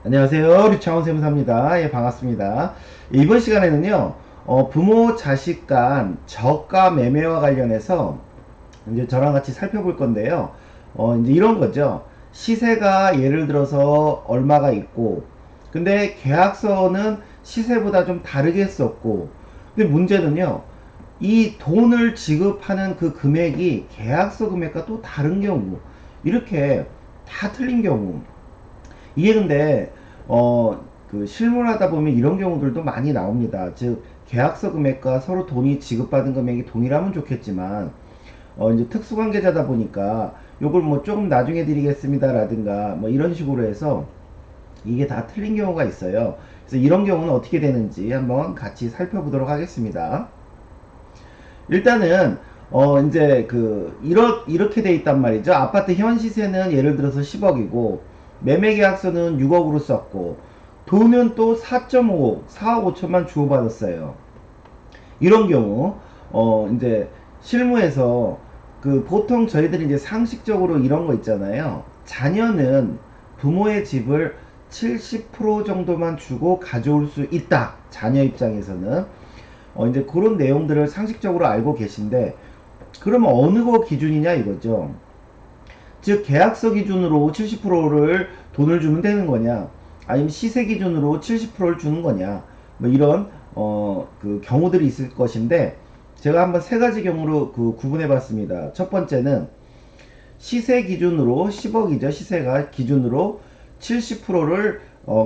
안녕하세요. 류창원 세무사입니다. 예, 반갑습니다. 이번 시간에는요, 부모 자식 간 저가 매매와 관련해서 이제 저랑 같이 살펴볼 건데요. 이제 이런 거죠. 시세가 예를 들어서 얼마가 있고, 근데 계약서는 시세보다 좀 다르게 썼고, 근데 문제는요, 이 돈을 지급하는 그 금액이 계약서 금액과 또 다른 경우, 이렇게 다 틀린 경우, 이게 근데 그 실무를 하다 보면 이런 경우들도 많이 나옵니다. 즉 계약서 금액과 서로 돈이 지급받은 금액이 동일하면 좋겠지만 이제 특수관계자다 보니까 요걸 뭐 조금 나중에 드리겠습니다 라든가 뭐 이런 식으로 해서 이게 다 틀린 경우가 있어요. 그래서 이런 경우는 어떻게 되는지 한번 같이 살펴보도록 하겠습니다. 일단은 이제 그 이렇게 돼 있단 말이죠. 아파트 현 시세는 예를 들어서 10억이고 매매 계약서는 6억으로 썼고 돈은 또 4.5억, 4억 5천만 주고받았어요. 이런 경우 이제 실무에서 그 보통 저희들이 이제 상식적으로 이런 거 있잖아요. 자녀는 부모의 집을 70% 정도만 주고 가져올 수 있다. 자녀 입장에서는 이제 그런 내용들을 상식적으로 알고 계신데 그러면 어느 거 기준이냐 이거죠. 즉 계약서 기준으로 70%를 돈을 주면 되는 거냐 아니면 시세 기준으로 70%를 주는 거냐 뭐 이런 그 경우들이 있을 것인데 제가 한번 세 가지 경우로 그 구분해 봤습니다. 첫 번째는 시세 기준으로 10억이죠. 시세가 기준으로 70%를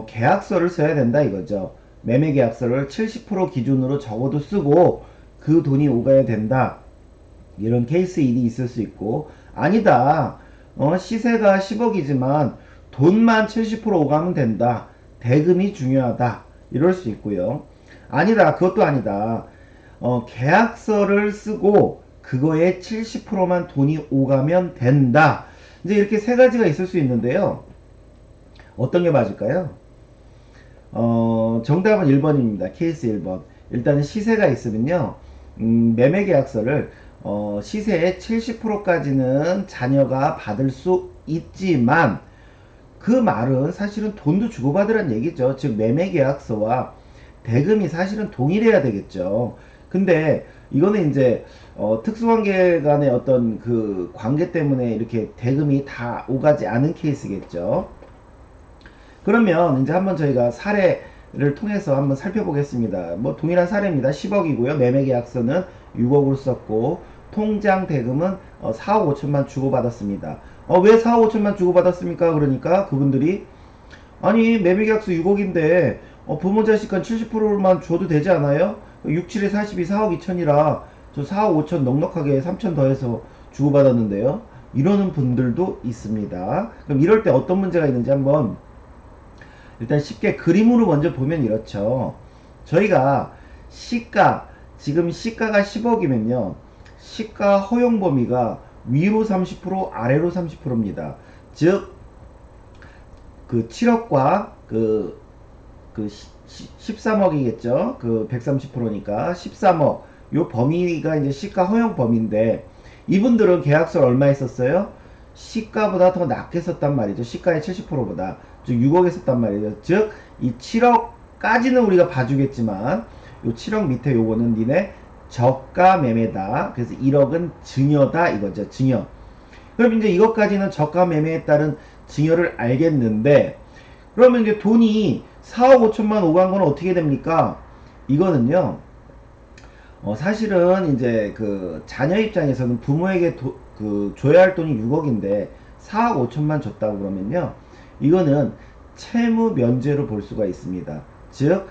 계약서를 써야 된다 이거죠. 매매 계약서를 70% 기준으로 적어도 쓰고 그 돈이 오가야 된다. 이런 케이스 일이 있을 수 있고 아니다. 시세가 10억이지만 돈만 70% 오가면 된다. 대금이 중요하다. 이럴 수 있고요. 아니다. 그것도 아니다. 계약서를 쓰고 그거에 70%만 돈이 오가면 된다. 이제 이렇게 세 가지가 있을 수 있는데요. 어떤 게 맞을까요? 정답은 1번입니다. 케이스 1번. 일단은 시세가 있으면요. 매매 계약서를 시세의 70%까지는 자녀가 받을 수 있지만 그 말은 사실은 돈도 주고받으란 얘기죠. 즉 매매 계약서와 대금이 사실은 동일해야 되겠죠. 근데 이거는 이제 특수관계 간의 어떤 그 관계 때문에 이렇게 대금이 다 오가지 않은 케이스겠죠. 그러면 이제 한번 저희가 사례를 통해서 한번 살펴보겠습니다. 뭐 동일한 사례입니다. 10억이고요. 매매 계약서는 6억으로 썼고 통장 대금은 4억 5천만 주고받았습니다. 왜 4억 5천만 주고받았습니까? 그러니까 그분들이 아니 매매 계약서 6억인데 부모 자식 간 70%만 줘도 되지 않아요? 6, 7에 42, 4억 2천이라 저 4억 5천 넉넉하게 3천 더해서 주고받았는데요. 이러는 분들도 있습니다. 그럼 이럴 때 어떤 문제가 있는지 한번 일단 쉽게 그림으로 먼저 보면 이렇죠. 저희가 시가 지금 시가가 10억이면요. 시가 허용 범위가 위로 30% 아래로 30%입니다. 즉 그 7억과 그 13억이겠죠. 그 130%니까 13억 요 범위가 이제 시가 허용 범위인데 이분들은 계약서를 얼마 했었어요? 시가보다 더 낮게 썼단 말이죠. 시가의 70%보다 즉 6억에 썼단 말이죠. 즉 이 7억까지는 우리가 봐주겠지만 요 7억 밑에 요거는 니네 저가 매매다. 그래서 1억은 증여다 이거죠. 증여. 그럼 이제 이것까지는 저가 매매에 따른 증여를 알겠는데 그러면 이제 돈이 4억 5천만 오간 건 어떻게 됩니까? 이거는요. 사실은 이제 그 자녀 입장에서는 부모에게 그 줘야 할 돈이 6억인데 4억 5천만 줬다고 그러면요. 이거는 채무 면제로 볼 수가 있습니다. 즉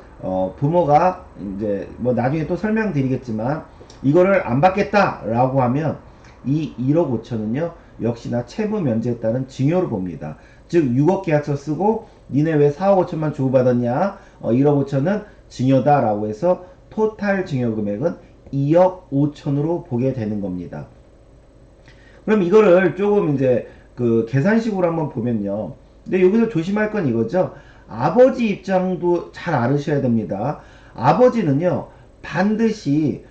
부모가 이제 뭐 나중에 또 설명드리겠지만 이거를 안 받겠다라고 하면 이 1억 5천은요. 역시나 채무 면제에 따른 증여로 봅니다. 즉 6억 계약서 쓰고 니네 왜 4억 5천만 주고받았냐 1억 5천은 증여다라고 해서 토탈 증여 금액은 2억 5천으로 보게 되는 겁니다. 그럼 이거를 조금 이제 그 계산식으로 한번 보면요. 근데 여기서 조심할 건 이거죠. 아버지 입장도 잘 알으셔야 됩니다. 아버지는요 반드시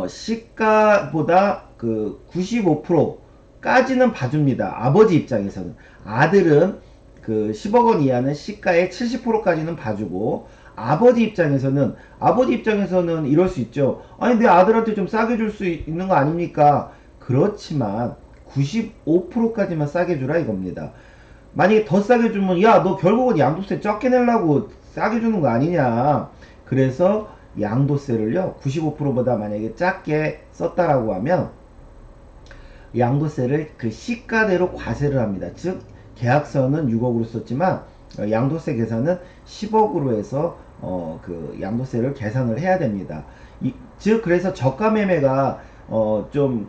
시가보다 그 95%까지는 봐줍니다. 아버지 입장에서는. 아들은 그 10억 원 이하는 시가의 70%까지는 봐주고, 아버지 입장에서는 이럴 수 있죠. 아니, 내 아들한테 좀 싸게 줄 수 있는 거 아닙니까? 그렇지만 95%까지만 싸게 주라 이겁니다. 만약에 더 싸게 주면, 야, 너 결국은 양도세 적게 내려고 싸게 주는 거 아니냐. 그래서 양도세를요 95%보다 만약에 작게 썼다라고 하면 양도세를 그 시가대로 과세를 합니다. 즉 계약서는 6억으로 썼지만 양도세 계산은 10억으로 해서 그 양도세를 계산을 해야 됩니다. 즉 그래서 저가 매매가 좀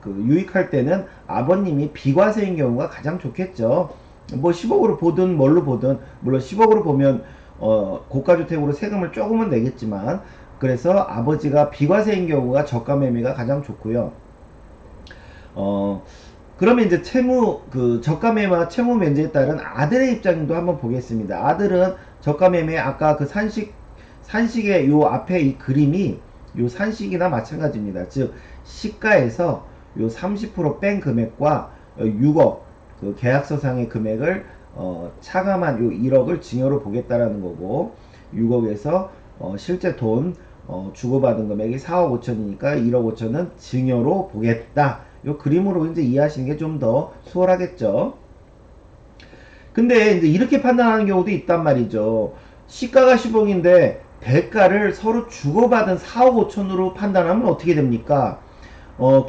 유익할 때는 아버님이 비과세인 경우가 가장 좋겠죠. 뭐 10억으로 보든 뭘로 보든, 물론 10억으로 보면 고가주택으로 세금을 조금은 내겠지만, 그래서 아버지가 비과세인 경우가 저가 매매가 가장 좋고요. 그러면 이제 저가 매매와 채무 면제에 따른 아들의 입장도 한번 보겠습니다. 아들은 저가 매매, 아까 그 산식의 요 앞에 이 그림이 요 산식이나 마찬가지입니다. 즉, 시가에서 요 30%뺀 금액과 6억, 그 계약서상의 금액을 차감한 요 1억을 증여로 보겠다라는 거고, 6억에서 실제 돈 주고받은 금액이 4억 5천이니까 1억 5천은 증여로 보겠다. 요 그림으로 이제 이해하시는 게 좀 더 수월하겠죠. 근데 이제 이렇게 판단하는 경우도 있단 말이죠. 시가가 10억인데 대가를 서로 주고받은 4억 5천으로 판단하면 어떻게 됩니까?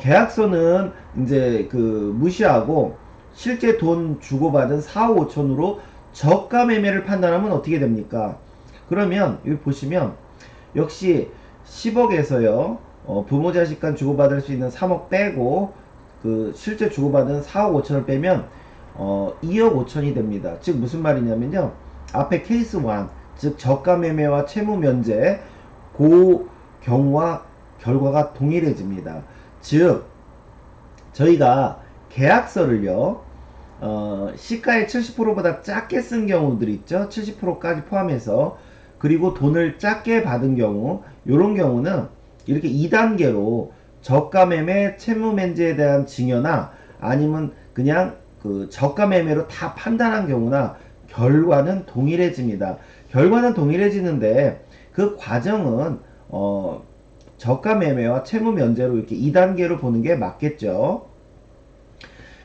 계약서는 이제 무시하고 실제 돈 주고받은 4억 5천으로 저가 매매를 판단하면 어떻게 됩니까? 그러면 여기 보시면 역시 10억에서요 부모 자식 간 주고받을 수 있는 3억 빼고 그 실제 주고받은 4억 5천을 빼면 2억 5천이 됩니다. 즉 무슨 말이냐면요, 앞에 케이스 1, 즉 저가 매매와 채무 면제, 그 경우와 결과가 동일해집니다. 즉 저희가 계약서를요 시가의 70%보다 작게 쓴 경우들 있죠. 70%까지 포함해서. 그리고 돈을 작게 받은 경우, 요런 경우는 이렇게 2단계로 저가 매매, 채무 면제에 대한 증여나 아니면 그냥 그 저가 매매로 다 판단한 경우나 결과는 동일해집니다. 결과는 동일해지는데 그 과정은 저가 매매와 채무 면제로 이렇게 2단계로 보는 게 맞겠죠.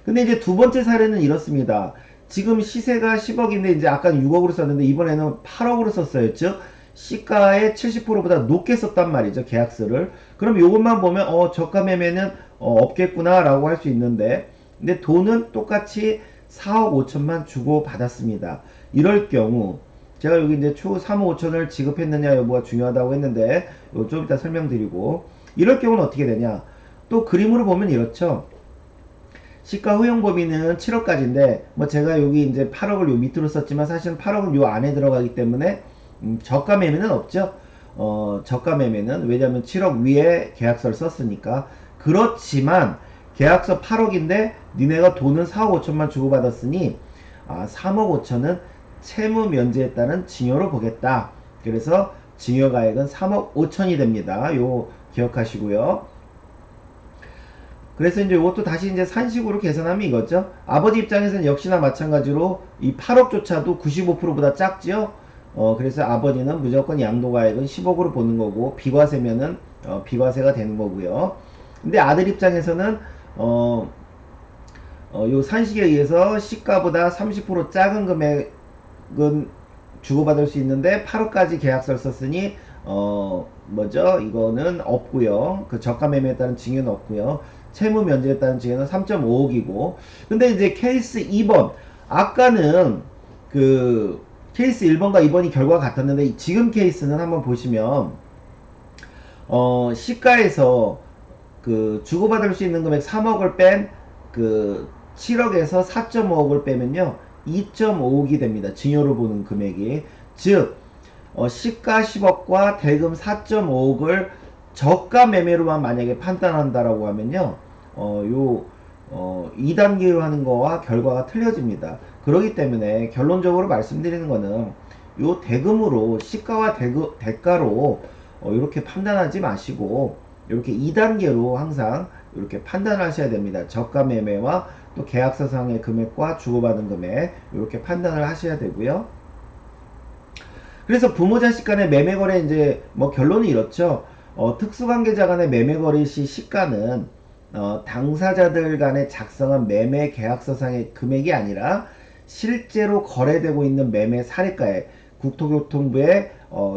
근데 이제 두 번째 사례는 이렇습니다. 지금 시세가 10억인데 이제 아까 6억으로 썼는데 이번에는 8억으로 썼어요. 즉 시가의 70%보다 높게 썼단 말이죠, 계약서를. 그럼 요것만 보면 저가 매매는 없겠구나 라고 할 수 있는데, 근데 돈은 똑같이 4억 5천만 주고 받았습니다. 이럴 경우 제가 여기 이제 초 3억 5천을 지급했느냐 여부가 중요하다고 했는데 좀 이따 설명드리고, 이럴 경우는 어떻게 되냐, 또 그림으로 보면 이렇죠. 시가 허용 범위는 7억까지인데 뭐 제가 여기 이제 8억을 요 밑으로 썼지만 사실은 8억은 요 안에 들어가기 때문에 저가 매매는 없죠. 저가 매매는 왜냐면 7억 위에 계약서를 썼으니까. 그렇지만 계약서 8억인데 니네가 돈은 4억 5천만 주고받았으니 3억 5천은 채무 면제에 따른 증여로 보겠다. 그래서 증여가액은 3억 5천이 됩니다. 요 기억하시고요. 그래서 이제 이것도 다시 이제 산식으로 계산하면 이거죠. 아버지 입장에서는 역시나 마찬가지로 이 8억조차도 95%보다 작지요. 그래서 아버지는 무조건 양도가액은 10억으로 보는 거고, 비과세면은 비과세가 되는 거고요. 근데 아들 입장에서는 요 산식에 의해서 시가보다 30% 작은 금액은 주고받을 수 있는데 8억까지 계약서를 썼으니 뭐죠? 이거는 없고요. 그 저가 매매에 따른 증여는 없고요. 채무 면제에 따른 증여는 3.5억이고. 근데 이제 케이스 2번, 아까는 그 케이스 1번과 2번이 결과가 같았는데 지금 케이스는 한번 보시면 시가에서 그 주고받을 수 있는 금액 3억을 뺀 그 7억에서 4.5억을 빼면요 2.5억이 됩니다. 증여로 보는 금액이. 즉 시가 10억과 대금 4.5억을 저가 매매로만 만약에 판단한다라고 하면요 2단계로 하는 거와 결과가 틀려집니다. 그렇기 때문에 결론적으로 말씀드리는 거는 요 대금으로 시가와 대가로 이렇게 판단하지 마시고 이렇게 2단계로 항상 이렇게 판단을 하셔야 됩니다. 저가 매매와 또 계약서상의 금액과 주고받은 금액 이렇게 판단을 하셔야 되고요. 그래서 부모 자식 간의 매매 거래 이제 뭐 결론이 이렇죠. 특수관계자 간의 매매 거래 시 시가는 당사자들 간에 작성한 매매 계약서상의 금액이 아니라 실제로 거래되고 있는 매매 사례가액, 국토교통부의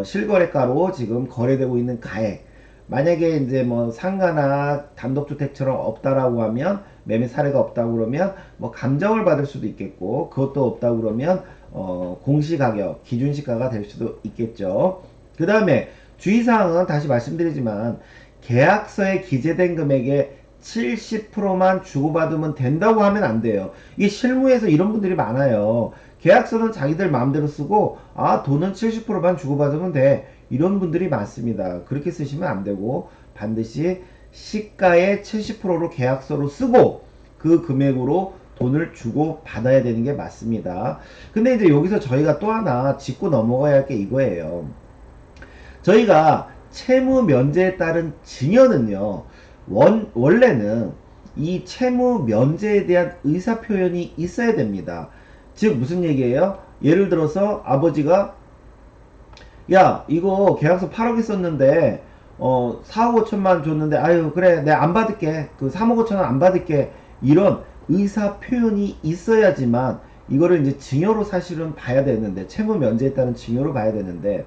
실거래가로 지금 거래되고 있는 가액. 만약에 이제 뭐 상가나 단독주택처럼 없다라고 하면, 매매 사례가 없다고 그러면 뭐 감정을 받을 수도 있겠고, 그것도 없다고 그러면 공시가격, 기준시가가 될 수도 있겠죠. 그 다음에 주의사항은 다시 말씀드리지만, 계약서에 기재된 금액의 70%만 주고받으면 된다고 하면 안 돼요. 이게 실무에서 이런 분들이 많아요. 계약서는 자기들 마음대로 쓰고, 아, 돈은 70%만 주고받으면 돼. 이런 분들이 많습니다. 그렇게 쓰시면 안 되고, 반드시 시가의 70%로 계약서로 쓰고, 그 금액으로 돈을 주고 받아야 되는 게 맞습니다. 근데 이제 여기서 저희가 또 하나 짚고 넘어가야 할 게 이거예요. 저희가 채무 면제에 따른 증여는요, 원래는 이 채무 면제에 대한 의사 표현이 있어야 됩니다. 즉 무슨 얘기예요? 예를 들어서 아버지가, 야, 이거 계약서 8억이 썼는데 4억 5천만 줬는데, 아유 그래 내가 안 받을게, 그 3억 5천원 안 받을게, 이런 의사 표현이 있어야지만 이거를 이제 증여로 사실은 봐야 되는데, 채무 면제에 따른 증여로 봐야 되는데,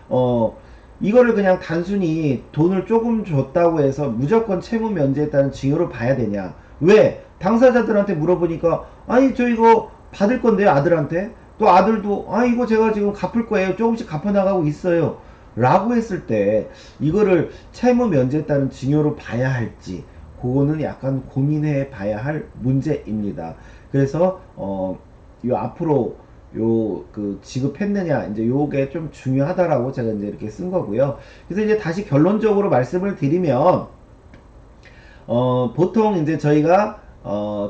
어 이거를 그냥 단순히 돈을 조금 줬다고 해서 무조건 채무 면제에 따른 증여로 봐야 되냐? 왜? 당사자들한테 물어보니까, 아니 저 이거 받을 건데요, 아들한테. 또 아들도, 아 이거 제가 지금 갚을 거예요, 조금씩 갚아나가고 있어요, 라고 했을 때 이거를 채무 면제에 따른 증여로 봐야 할지, 그거는 약간 고민해 봐야 할 문제입니다. 그래서 요 앞으로 요 그 지급했느냐, 이제 요게 좀 중요하다라고 제가 이제 이렇게 쓴 거고요. 그래서 이제 다시 결론적으로 말씀을 드리면, 보통 이제 저희가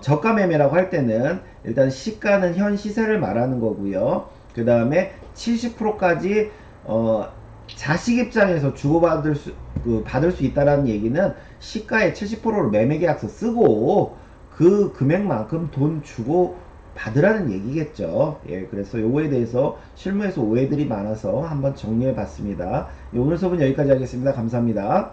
저가 매매라고 할 때는 일단 시가는 현 시세를 말하는 거고요. 그 다음에 70%까지 자식 입장에서 주고받을 수, 받을 수 있다라는 얘기는 시가의 70%로 매매계약서 쓰고 그 금액만큼 돈 주고 받으라는 얘기겠죠. 예, 그래서 요거에 대해서 실무에서 오해들이 많아서 한번 정리해 봤습니다. 오늘 수업은 여기까지 하겠습니다. 감사합니다.